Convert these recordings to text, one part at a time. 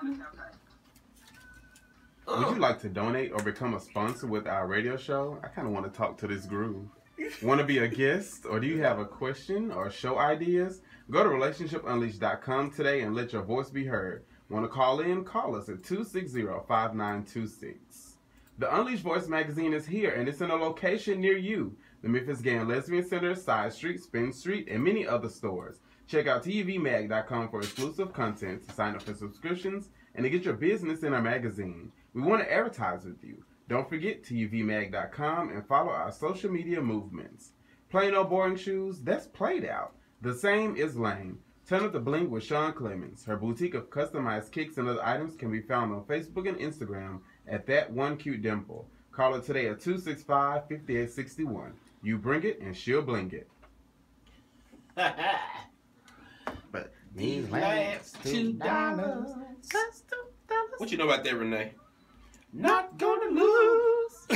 Would you like to donate or become a sponsor with our radio show? I kind of want to talk to this groove. Want to be a guest, or do you have a question or show ideas? Go to relationshipunleashed.com today and let your voice be heard. Want to call in? Call us at 260-5926. The Unleashed Voice magazine is here, and it's in a location near you. The Memphis Gay and Lesbian Center, Side Street, Spin Street, and many other stores. Check out tvmag.com for exclusive content, to sign up for subscriptions, and to get your business in our magazine. We want to advertise with you. Don't forget tvmag.com and follow our social media movements. Plain or boring shoes? That's played out. The same is lame. Turn up the bling with Sean Clemens. Her boutique of customized kicks and other items can be found on Facebook and Instagram at That One Cute Dimple. Call her today at 265-5861. You bring it and she'll bling it. But these last $2. What you know about that, Renee? Not gonna lose.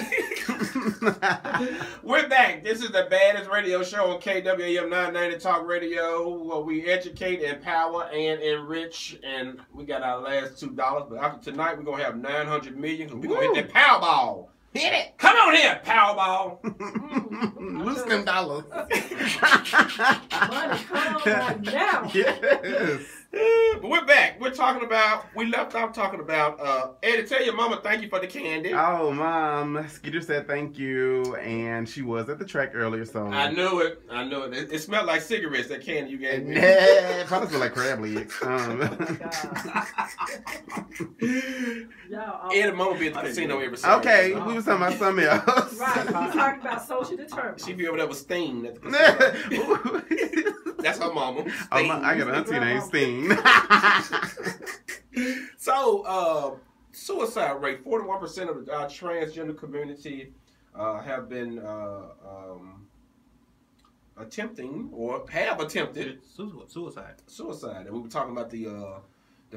We're back. This is the baddest radio show on KWAM 990 Talk Radio, where we educate, empower, and enrich. And we got our last $2. But after tonight, we're going to have 900 million. We're going to hit that Powerball. Hit it. Come on here, Powerball. Lose them dollars. Money, come on right now. Yes. But we're back. We left off talking about, Eddie, tell your mama thank you for the candy. Oh, Mom. Skeeter said thank you, and she was at the track earlier, so... I knew it. It smelled like cigarettes, that candy you gave me. Yeah, probably smelled like crab legs. Oh my God. Eddie mama be at the casino every Saturday. Okay, we was talking about something else. Right, we talking about social determinants. She be over there with Steen at the casino. That's her mama. I got an auntie named Steen. So, suicide rate, 41% of our transgender community have been attempting or have attempted Suicide. And we were talking about the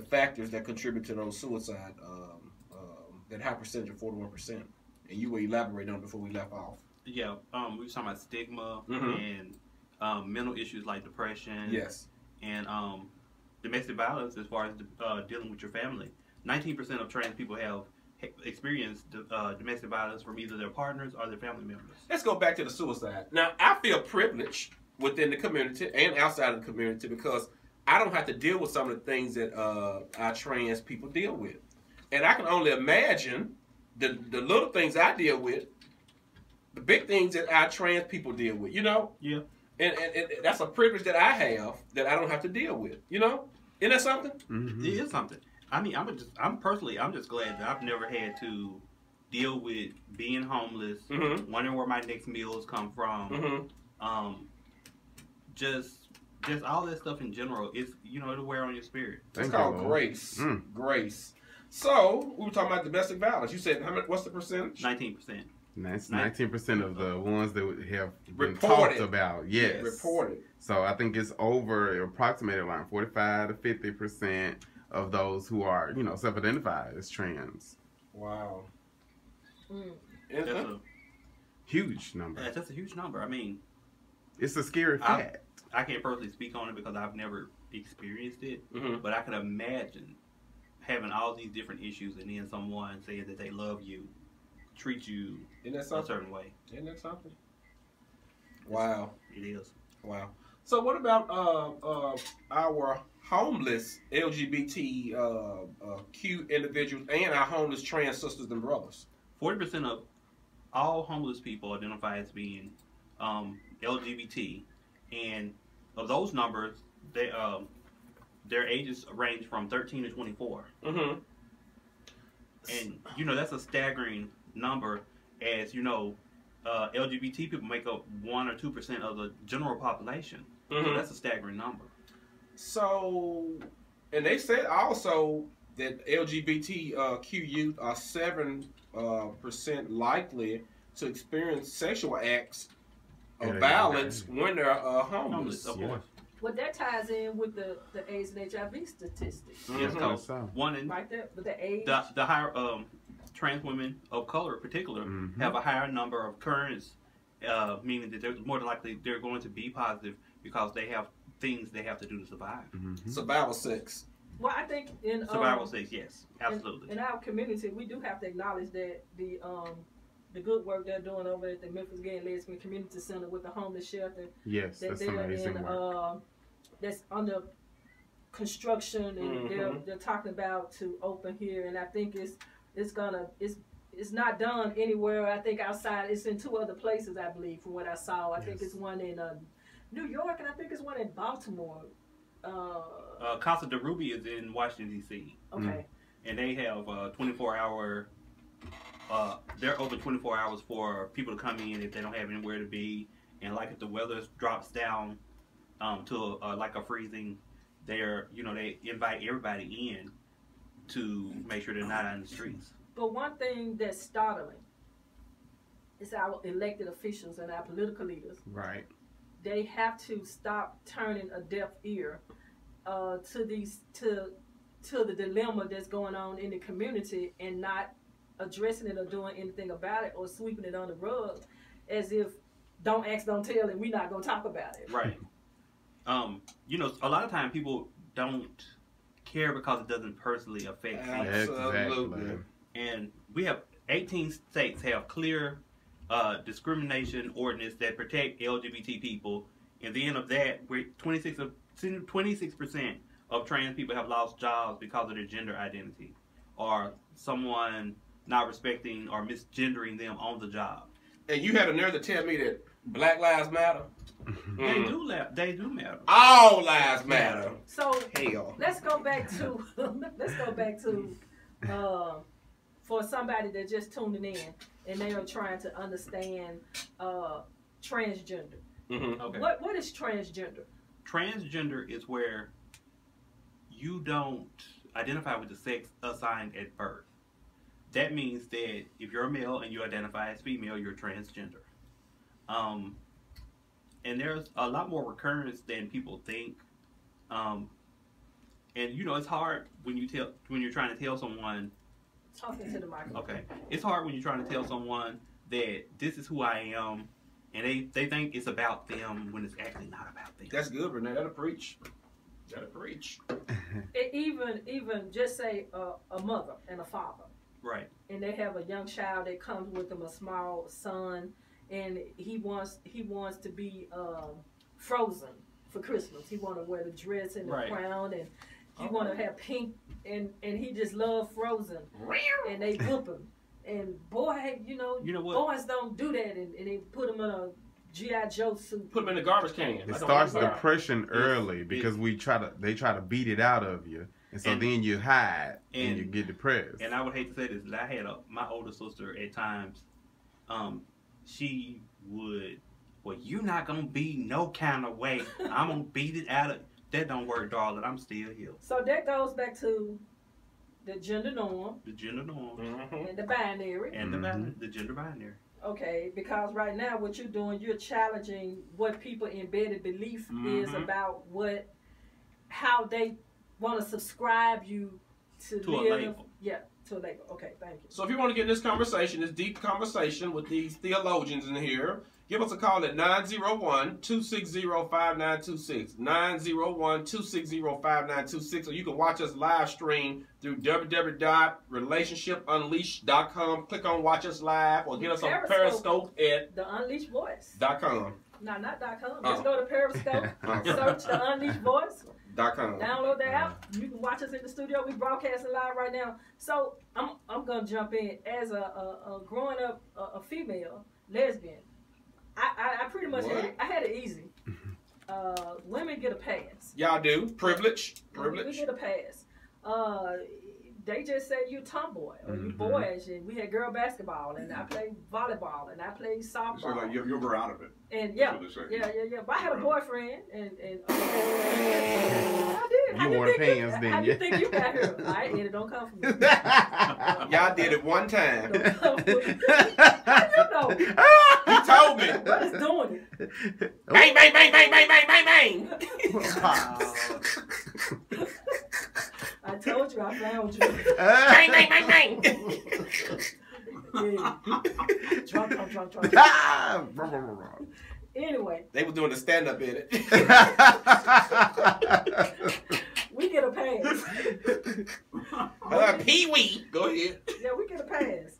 factors that contribute to those suicide, that high percentage of 41%. And you were elaborating on it before we left off. Yeah, we were talking about stigma and mental issues like depression. Yes. And domestic violence as far as dealing with your family. 19% of trans people have experienced domestic violence from either their partners or their family members. Let's go back to the suicide. Now, I feel privileged within the community and outside of the community because I don't have to deal with some of the things that our trans people deal with. And I can only imagine the little things I deal with, the big things that our trans people deal with, you know? Yeah. And that's a privilege that I have that I don't have to deal with, you know? Isn't that something? Mm-hmm. It is something. I mean, I'm just glad that I've never had to deal with being homeless, wondering where my next meals come from, just all that stuff in general. It's, it'll wear on your spirit. It's called grace. Grace. So we were talking about domestic violence. You said what's the percentage? 19%. That's 19% of the ones that have been Reported. talked about. Yes. Reported. So I think it's approximated around 45 to 50% of those who are, self-identified as trans. Wow. That's a Huge number. That's a huge number. I mean, it's a scary fact. I can't personally speak on it because I've never experienced it, but I can imagine having all these different issues and then someone saying that they love you, treat you a certain way. Isn't that something? Wow. It is. Wow. So what about our homeless LGBTQ individuals and our homeless trans sisters and brothers? 40% of all homeless people identify as being LGBT, and of those numbers, their ages range from 13 to 24. And that's a staggering number, as LGBT people make up 1 or 2% of the general population. So that's a staggering number. So, and they said also that LGBTQ youth are 7% likely to experience sexual acts of violence when they're homeless. Of course. Well, that ties in with the AIDS and HIV statistics. One in Right there, with the AIDS. the higher trans women of color, in particular, have a higher number of currents, meaning that they're more likely they're going to be positive because they have things they have to do to survive. Survival sex. Well, I think in survival stage, yes, absolutely. In our community, we do have to acknowledge that the good work they're doing over at the Memphis Gay and Lesbian Community Center with the homeless shelter. Yes, that that's they're amazing work. That's under construction, and they're talking about to open here, and I think it's not done anywhere. I think outside, it's in 2 other places, I believe, from what I saw. I think it's one in New York, and I think it's one in Baltimore. Casa de Ruby is in Washington, D.C. Okay. And they have 24-hour. They're open 24 hours for people to come in if they don't have anywhere to be, and like if the weather drops down to like a freezing, they invite everybody in to make sure they're not on the streets. But one thing that's startling is our elected officials and our political leaders. Right. They have to stop turning a deaf ear to the dilemma that's going on in the community and not addressing it or doing anything about it or sweeping it on the rug as if don't ask, don't tell, and we're not going to talk about it. Right. A lot of times people don't care because it doesn't personally affect them. Absolutely. And we have 18 states have clear discrimination ordinance that protect LGBT people. And the end of that, 26% of trans people have lost jobs because of their gender identity or someone not respecting or misgendering them on the job. And you had a nerve to tell me that Black Lives Matter? They do matter. All lives matter. So Hell. let's go back to for somebody that's just tuning in and they are trying to understand transgender. Mm-hmm. Okay. What is transgender? Transgender is where you don't identify with the sex assigned at birth. That means that if you're a male and you identify as female, you're transgender. And there's a lot more recurrence than people think. And it's hard when you're trying to tell someone. Talking to the microphone. Okay, it's hard when you're trying to tell someone that this is who I am, and they think it's about them when it's actually not about them. That's good, Renee. That'll preach. Even just say a mother and a father. Right. And they have a young child that comes with them, a small son, and he wants to be Frozen for Christmas. He want to wear the dress and the crown, and he want to have pink, and he just love Frozen. And they whoop him. And boy, you know what? Boys don't do that, and they put him in a G.I. Joe suit. Put them in the garbage can. It starts depression early because they try to beat it out of you. And so then you hide and you get depressed. And I would hate to say this, but I had my older sister at times, she would, well, you're not going to be no kind of way. I'm going to beat it out of, that don't work, darling. I'm still here. So that goes back to the gender norm. The gender norm. Mm-hmm. And the binary. And the gender binary. Okay, because right now what you're doing, you're challenging what people embedded belief is about how they want to subscribe you to live. A label. Yeah, to a label. Okay, thank you. So if you want to get in this conversation, this deep conversation with these theologians in here, give us a call at 901-260-5926. 901-260-5926. Or you can watch us live stream through www.relationshipunleashed.com. Click on Watch Us Live or get us on Periscope at The Unleashed Voice. .com. No, not .com. Just go to Periscope, search The Unleashed Voice. .com. Download the app. You can watch us in the studio. We broadcasting live right now. So I'm gonna jump in as a growing up a female lesbian. I pretty much had it easy. Women get a pass. Y'all do. Privilege. We get a pass. They just say you tomboy or you boyish, and we had girl basketball, and I played volleyball, and I played softball. So like you'll grow out of it. And yeah. But I had a boyfriend, and I did. You wore pants, didn't you? How do you think you got here? All right, and it don't come from me. Y'all did it one time. Don't come from me. How you know? He told me. What is doing it? Bang, bang, bang, bang, bang, bang, bang, bang. I told you I found you. Bang, bang, bang, bang. Drunk. Anyway. They were doing the stand-up in it. We we get a pass. Pee-wee. Go ahead. Yeah, we get a pass.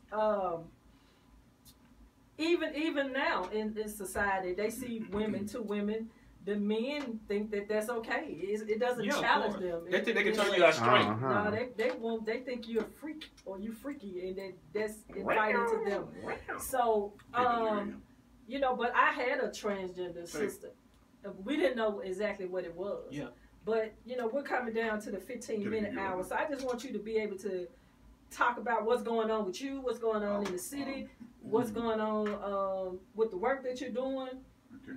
Even now in society, they see women, two women. The men think that that's okay. It doesn't challenge them. They think they can turn you out straight. No, they think you're a freak or you freaky, and that's inviting to them. So you know, but I had a transgender sister. We didn't know exactly what it was. Yeah. But you know, we're coming down to the 15-minute hour, so I just want you to be able to talk about what's going on with you, what's going on in the city, what's going on with the work that you're doing. Okay.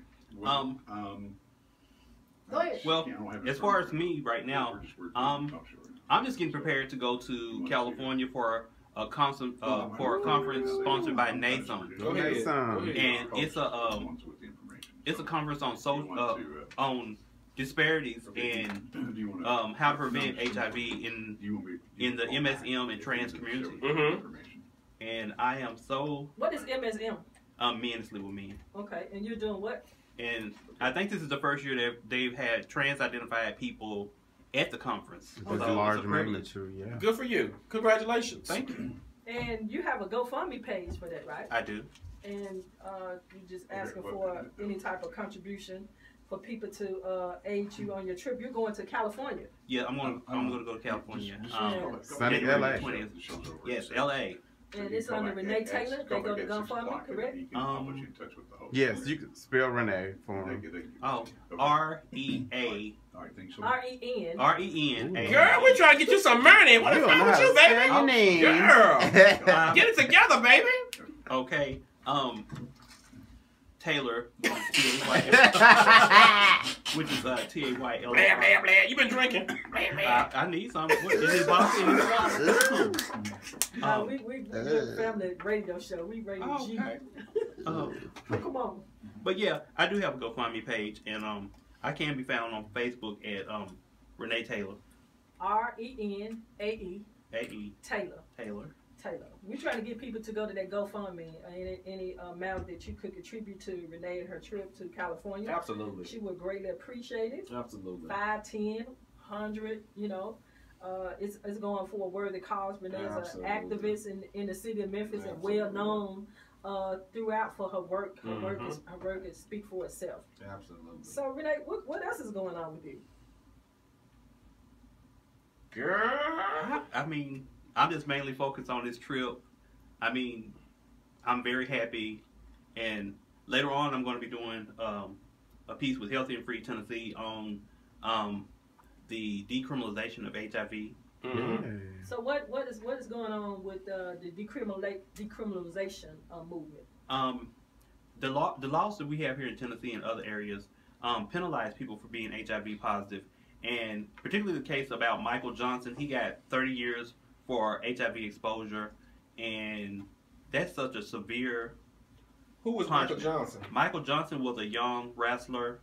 Go ahead. Well, as far as me right now, I'm just getting prepared to go to California for a conference sponsored by Tatum. And it's a conference on disparities and how to prevent HIV in the MSM and trans community. And I am so. What is MSM? Men is with men. Okay, and you're doing what? And I think this is the first year that they've had trans-identified people at the conference. It's a large magnitude, yeah. Good for you. Congratulations. Thank you. And you have a GoFundMe page for that, right? I do. And you just asking for any type of contribution for people to aid you on your trip. You're going to California. Yeah, I'm gonna go to California. Sunny LA. 20th. Yes, LA. And it's under Renee Taylor. They go to GoFundMe, correct? Yes, you can spell Renee for him. Oh, R-E-A. R-E-N. R-E-N. Girl, we trying to get you some money. What is wrong with you, baby? Girl, get it together, baby. Okay. Taylor, which is T-A-Y-L. Blah, blah, blah. You been drinking? I need some. What, is it boxing? We a family radio show. We rated G. Okay. Come on. But yeah, I do have a GoFundMe page, and I can be found on Facebook at Renee Taylor. R-E-N-A-E. A-E. Taylor. We're trying to get people to go to that GoFundMe. Any amount that you could contribute to Renee and her trip to California. Absolutely. She would greatly appreciate it. Absolutely. 5, 10, 100, you know. It's going for a worthy cause. Renee is an activist in the city of Memphis and well known throughout for her work. Her work is speak for itself. Absolutely. So Renee, what else is going on with you? Girl. I mean, I'm just mainly focused on this trip. I mean, I'm very happy, and later on I'm going to be doing a piece with Healthy and Free Tennessee on the decriminalization of HIV. So what is going on with the decriminalization movement? The laws that we have here in Tennessee and other areas penalize people for being HIV positive, and particularly the case about Michael Johnson. He got 30 years for HIV exposure, and that's such a severe. Who was Michael Johnson? Michael Johnson was a young wrestler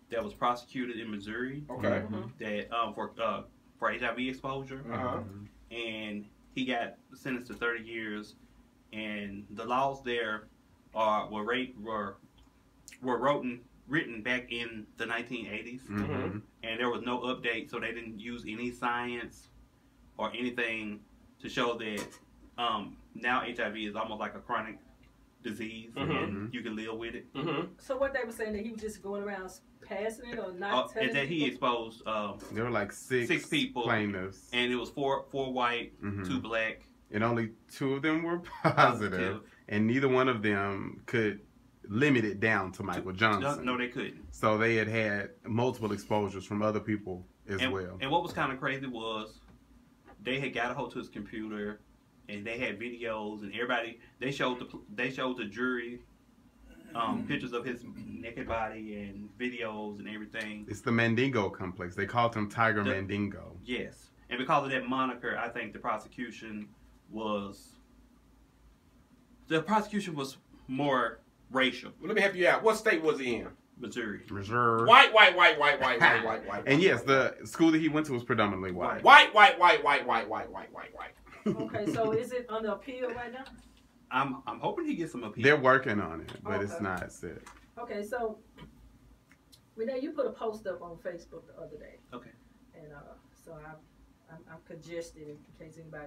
that was prosecuted in Missouri. Okay. That for HIV exposure, and he got sentenced to 30 years. And the laws there were written back in the 1980s, and there was no update, so they didn't use any science or anything to show that now HIV is almost like a chronic disease, and you can live with it. So what they were saying, that he was just going around passing it or not telling and that he exposed there were like six people plaintiffs, and it was four white, 2 black, and only 2 of them were positive, and neither one of them could limit it down to Michael Johnson. No, they couldn't. So they had multiple exposures from other people as well. And what was kind of crazy was they had got a hold to his computer, and they had videos, and everybody they showed the jury pictures of his naked body and videos and everything. It's the Mandingo complex. They called him Tiger Mandingo. Yes, and because of that moniker, I think the prosecution was more racial. Well, let me help you out. What state was he in? Missouri. White. And yes, the school that he went to was predominantly white. White. Okay, so is it under appeal right now? I'm hoping he gets some appeal. They're working on it, but it's not set. Okay, so Renee, you put a post up on Facebook the other day. Okay. And so I'm congested in case anybody